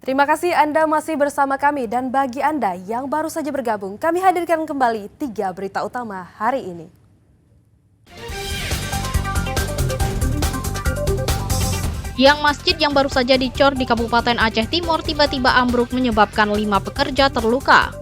Terima kasih Anda masih bersama kami dan bagi Anda yang baru saja bergabung, kami hadirkan kembali 3 berita utama hari ini. Tiang masjid yang baru saja dicor di Kabupaten Aceh Timur tiba-tiba ambruk menyebabkan 5 pekerja terluka.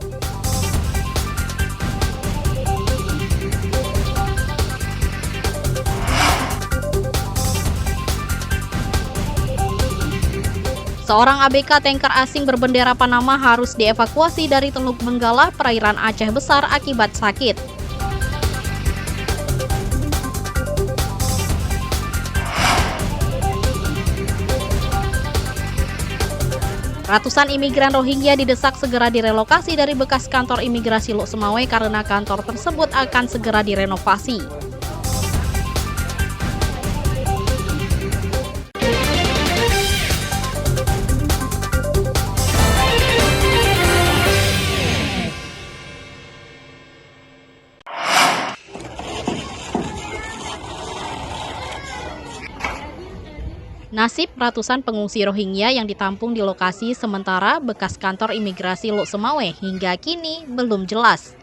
Seorang ABK tanker asing berbendera Panama harus dievakuasi dari Teluk Benggala, perairan Aceh Besar akibat sakit. Ratusan imigran Rohingya didesak segera direlokasi dari bekas kantor imigrasi Lok Semawe karena kantor tersebut akan segera direnovasi. Nasib ratusan pengungsi Rohingya yang ditampung di lokasi sementara bekas kantor imigrasi Lok Semawe hingga kini belum jelas.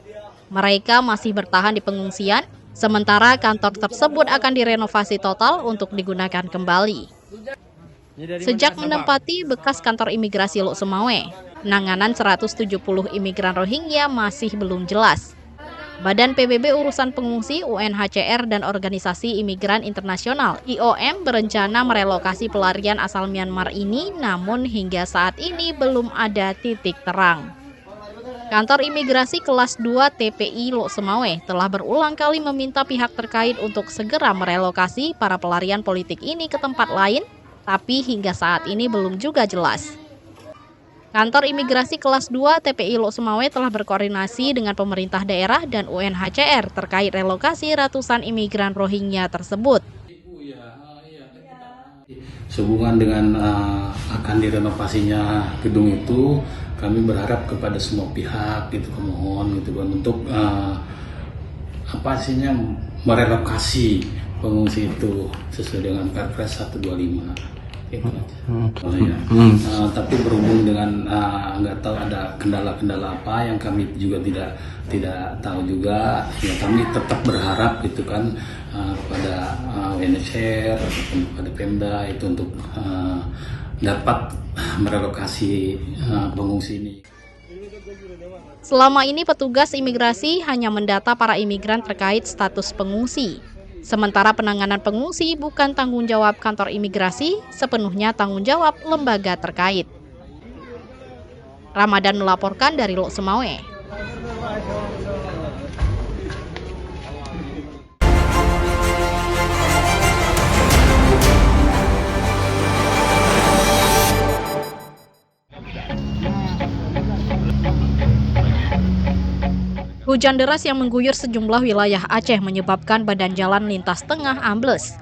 Mereka masih bertahan di pengungsian, sementara kantor tersebut akan direnovasi total untuk digunakan kembali. Sejak menempati bekas kantor imigrasi Lok Semawe, penanganan 170 imigran Rohingya masih belum jelas. Badan PBB Urusan Pengungsi UNHCR dan Organisasi Imigran Internasional IOM berencana merelokasi pelarian asal Myanmar ini, namun hingga saat ini belum ada titik terang. Kantor Imigrasi Kelas 2 TPI Lok Semawe telah berulang kali meminta pihak terkait untuk segera merelokasi para pelarian politik ini ke tempat lain, tapi hingga saat ini belum juga jelas. Kantor Imigrasi Kelas 2 TPI Lok Semawe telah berkoordinasi dengan pemerintah daerah dan UNHCR terkait relokasi ratusan imigran Rohingya tersebut. Sehubungan dengan akan direnovasinya gedung itu, kami berharap kepada semua pihak gitu, pemohon gitu kan, untuk merelokasi pengungsi itu sesuai dengan Perpres 125. Tapi berhubung dengan nggak tahu ada kendala-kendala apa yang kami juga tidak tahu juga, ya kami tetap berharap gitu kan kepada UNHCR ataupun kepada Pemda itu untuk dapat merelokasi pengungsi ini. Selama ini petugas imigrasi hanya mendata para imigran terkait status pengungsi. Sementara penanganan pengungsi bukan tanggung jawab kantor imigrasi, sepenuhnya tanggung jawab lembaga terkait. Ramadan melaporkan dari Lok Semawe. Hujan deras yang mengguyur sejumlah wilayah Aceh menyebabkan badan jalan lintas tengah ambles.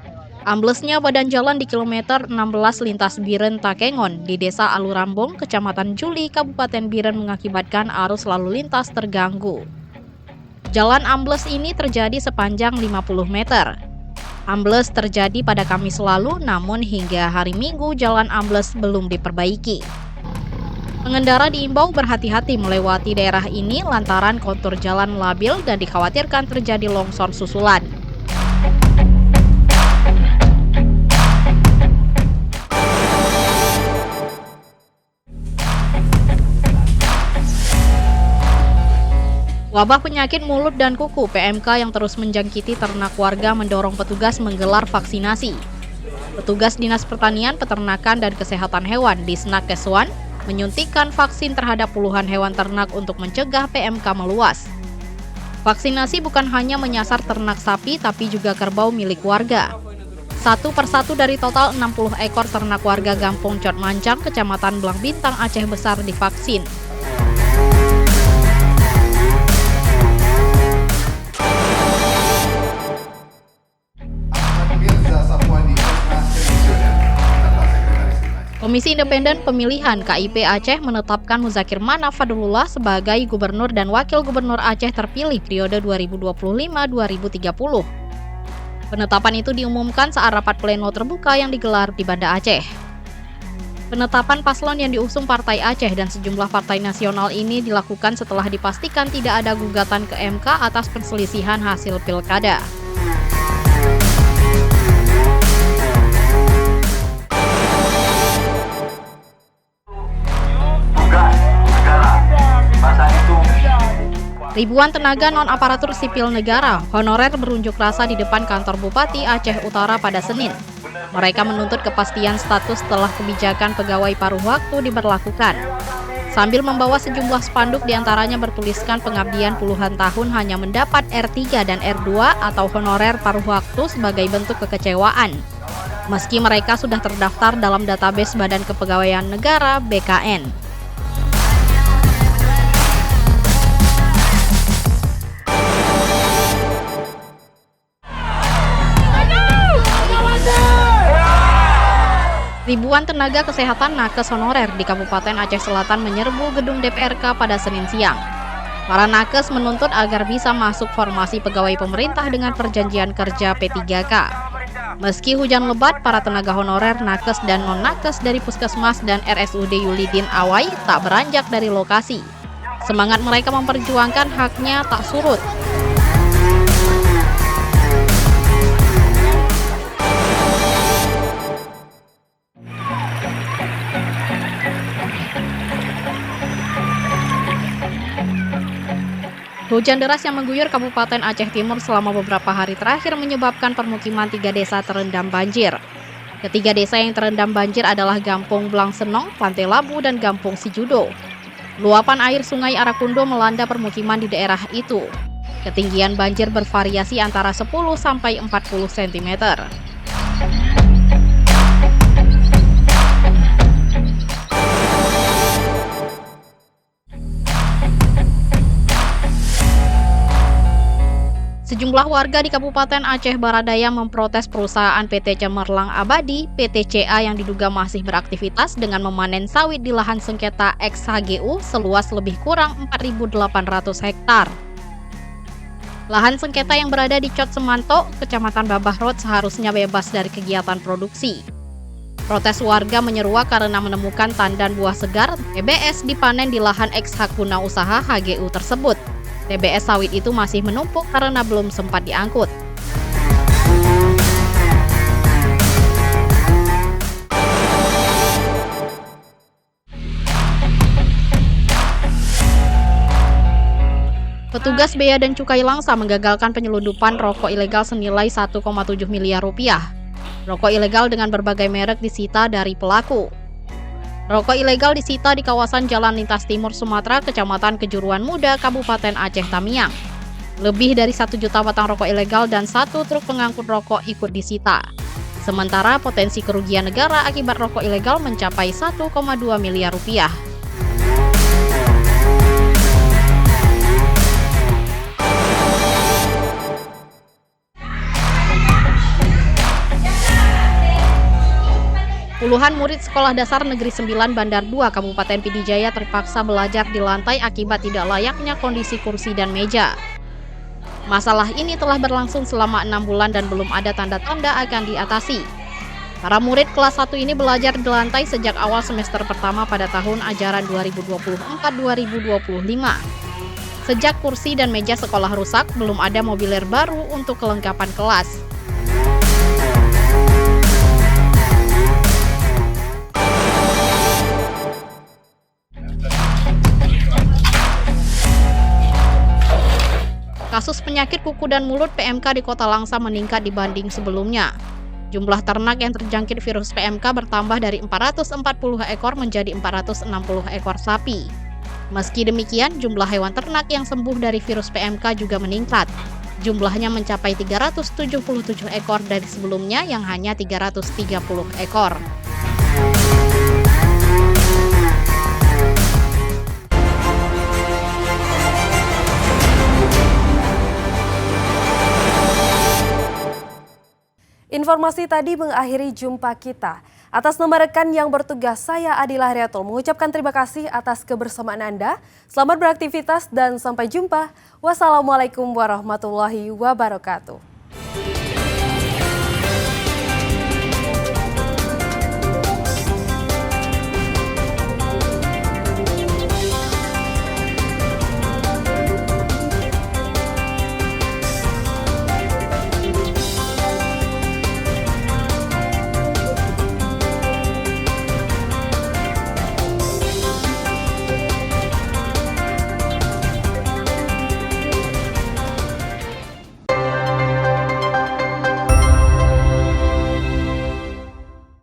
Amblesnya badan jalan di kilometer 16 lintas Biren Takengon di Desa Alurambong, Kecamatan Juli, Kabupaten Biren mengakibatkan arus lalu lintas terganggu. Jalan ambles ini terjadi sepanjang 50 meter. Ambles terjadi pada Kamis lalu, namun hingga hari Minggu jalan ambles belum diperbaiki. Pengendara diimbau berhati-hati melewati daerah ini lantaran kontur jalan labil dan dikhawatirkan terjadi longsor susulan. Wabah penyakit mulut dan kuku PMK yang terus menjangkiti ternak warga mendorong petugas menggelar vaksinasi. Petugas Dinas Pertanian, Peternakan, dan Kesehatan Hewan di Snakeswan menyuntikkan vaksin terhadap puluhan hewan ternak untuk mencegah PMK meluas. Vaksinasi bukan hanya menyasar ternak sapi tapi juga kerbau milik warga. Satu persatu dari total 60 ekor ternak warga Gampong Cot Mancang, Kecamatan Belang Bintang, Aceh Besar divaksin. Komisi Independen Pemilihan KIP Aceh menetapkan Muzakir Manaf Fadlullah sebagai Gubernur dan Wakil Gubernur Aceh terpilih periode 2025-2030. Penetapan itu diumumkan saat rapat pleno terbuka yang digelar di Banda Aceh. Penetapan paslon yang diusung Partai Aceh dan sejumlah partai nasional ini dilakukan setelah dipastikan tidak ada gugatan ke MK atas perselisihan hasil pilkada. Ribuan tenaga non-aparatur sipil negara honorer berunjuk rasa di depan kantor Bupati Aceh Utara pada Senin. Mereka menuntut kepastian status setelah kebijakan pegawai paruh waktu diberlakukan. Sambil membawa sejumlah spanduk diantaranya bertuliskan pengabdian puluhan tahun hanya mendapat R3 dan R2 atau honorer paruh waktu sebagai bentuk kekecewaan. Meski mereka sudah terdaftar dalam database Badan Kepegawaian Negara (BKN). Ribuan tenaga kesehatan nakes honorer di Kabupaten Aceh Selatan menyerbu gedung DPRK pada Senin siang. Para nakes menuntut agar bisa masuk formasi pegawai pemerintah dengan perjanjian kerja P3K. Meski hujan lebat, para tenaga honorer, nakes dan non-nakes dari Puskesmas dan RSUD Yulidin Awai tak beranjak dari lokasi. Semangat mereka memperjuangkan haknya tak surut. Hujan deras yang mengguyur Kabupaten Aceh Timur selama beberapa hari terakhir menyebabkan permukiman 3 desa terendam banjir. Ketiga desa yang terendam banjir adalah Gampung Blangsenong, Pantai Labu, dan Gampung Sijudo. Luapan air Sungai Arakundo melanda permukiman di daerah itu. Ketinggian banjir bervariasi antara 10 sampai 40 cm. Sejumlah warga di Kabupaten Aceh Baradaya memprotes perusahaan PT Cemerlang Abadi (PTCA) yang diduga masih beraktivitas dengan memanen sawit di lahan sengketa XHGU seluas lebih kurang 4.800 hektar. Lahan sengketa yang berada di Cot Semanto, Kecamatan Babah Road seharusnya bebas dari kegiatan produksi. Protes warga menyeruak karena menemukan tandan buah segar TBS dipanen di lahan ex-hak guna usaha HGU tersebut. TBS sawit itu masih menumpuk karena belum sempat diangkut. Petugas Bea dan Cukai Langsa menggagalkan penyelundupan rokok ilegal senilai 1,7 miliar rupiah. Rokok ilegal dengan berbagai merek disita dari pelaku. Rokok ilegal disita di kawasan Jalan Lintas Timur Sumatera, Kecamatan Kejuruan Muda, Kabupaten Aceh Tamiang. Lebih dari 1 juta batang rokok ilegal dan 1 truk pengangkut rokok ikut disita. Sementara potensi kerugian negara akibat rokok ilegal mencapai 1,2 miliar rupiah. Puluhan murid Sekolah Dasar Negeri 9 Bandar 2 Kabupaten Pidijaya terpaksa belajar di lantai akibat tidak layaknya kondisi kursi dan meja. Masalah ini telah berlangsung selama 6 bulan dan belum ada tanda-tanda akan diatasi. Para murid kelas 1 ini belajar di lantai sejak awal semester pertama pada tahun ajaran 2024-2025. Sejak kursi dan meja sekolah rusak, belum ada mobiler baru untuk kelengkapan kelas. Kasus penyakit kuku dan mulut PMK di Kota Langsa meningkat dibanding sebelumnya. Jumlah ternak yang terjangkit virus PMK bertambah dari 440 ekor menjadi 460 ekor sapi. Meski demikian, jumlah hewan ternak yang sembuh dari virus PMK juga meningkat. Jumlahnya mencapai 377 ekor dari sebelumnya yang hanya 330 ekor. Informasi tadi mengakhiri jumpa kita. Atas nama rekan yang bertugas, saya Adila Heriatul mengucapkan terima kasih atas kebersamaan Anda. Selamat beraktivitas dan sampai jumpa. Wassalamualaikum warahmatullahi wabarakatuh.